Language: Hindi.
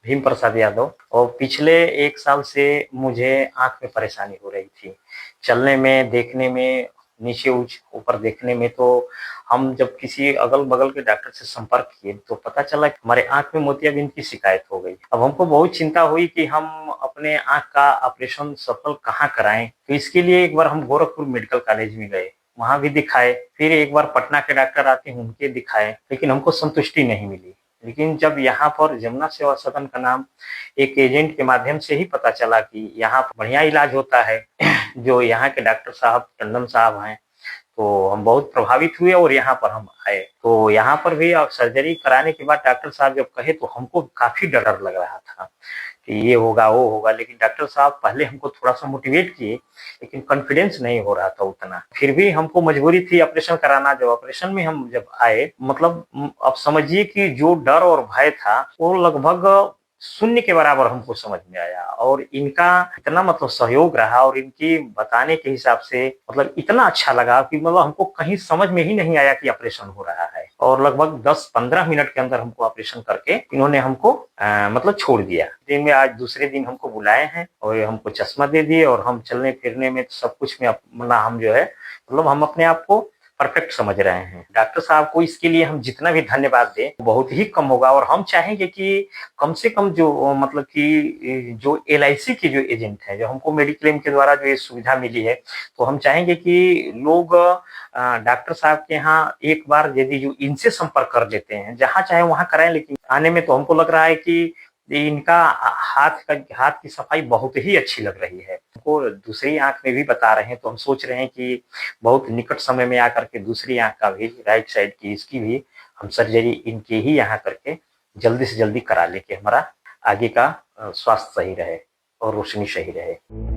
भीम प्रसाद यादव। और पिछले 1 साल से मुझे आँख में परेशानी हो रही थी। चलने में, देखने में, नीचे ऊपर देखने में। तो हम जब किसी अगल-बगल के डॉक्टर से संपर्क किए तो पता चला कि हमारे आँख में मोतियाबिंद की शिकायत हो गई। अब हमको बहुत चिंता हुई कि हम अपने आँख का ऑपरेशन सफल कहाँ कराएँ? तो इसके लिए एक बार हम गोरखपुर मेडिकल कॉलेज में गए, वहाँ भी दिखाए। फिर एक बार पटना के डॉक्टर आते हैं, उनके दिखाए, लेकिन हमको संतुष्टि नहीं मिली। लेकिन जब यहाँ पर जमुना सेवा सदन का नाम एक एजेंट के माध्यम से ही पता चला कि यहाँ बढ़िया इलाज होता है, जो यहाँ के डॉक्टर साहब टंडन साहब हैं, तो हम बहुत प्रभावित हुए और यहाँ पर हम आए। तो यहाँ पर भी सर्जरी कराने के बाद डॉक्टर साहब जब कहे तो हमको काफ़ी डर लग रहा था कि ये होगा, वो होगा। लेकिन डॉक्टर साहब पहले हमको थोड़ा-सा मोटिवेट किए, लेकिन कॉन्फिडेंस नहीं हो रहा था उतना। फिर भी हमको मजबूरी थी ऑपरेशन कराना। जब ऑपरेशन में हम जब आए, मतलब आप समझिए कि जो डर और भय था, वो लगभग शून्य के बराबर हमको समझ में आया। और इनका इतना मतलब सहयोग रहा और इनकी बताने के हिसाब से मतलब इतना अच्छा लगा कि मतलब हमको कहीं समझ में ही नहीं आया कि ऑपरेशन हो रहा है। और लगभग 10-15 मिनट के अंदर हमको ऑपरेशन करके इन्होंने हमको मतलब छोड़ दिया। दिन में आज दूसरे दिन हमको बुलाए हैं और हमको चश्मा दे दिए और हम चलने फिरने में सब कुछ में मतलब हम जो है मतलब हम अपने आप को परफेक्ट समझ रहे हैं। डॉक्टर साहब को इसके लिए हम जितना भी धन्यवाद दें बहुत ही कम होगा। और हम चाहेंगे कि कम से कम जो मतलब कि जो एलआईसी के जो एजेंट हैं, जो हमको मेडिक्लेम के द्वारा जो ये सुविधा मिली है, तो हम चाहेंगे कि लोग डॉक्टर साहब के यहाँ एक बार यदि जो इनसे संपर्क कर लेते हैं, जहाँ चाहे वहाँ कराएं। लेकिन आने में तो हमको लग रहा है कि इनका हाथ की सफाई बहुत ही अच्छी लग रही है। हमको दूसरी आंख में भी बता रहे हैं, तो हम सोच रहे हैं कि बहुत निकट समय में आकर के दूसरी आंख का भी, राइट साइड की, इसकी भी हम सर्जरी इनके ही यहाँ करके जल्दी से जल्दी करा लें कि हमारा आगे का स्वास्थ्य सही रहे और रोशनी सही रहे।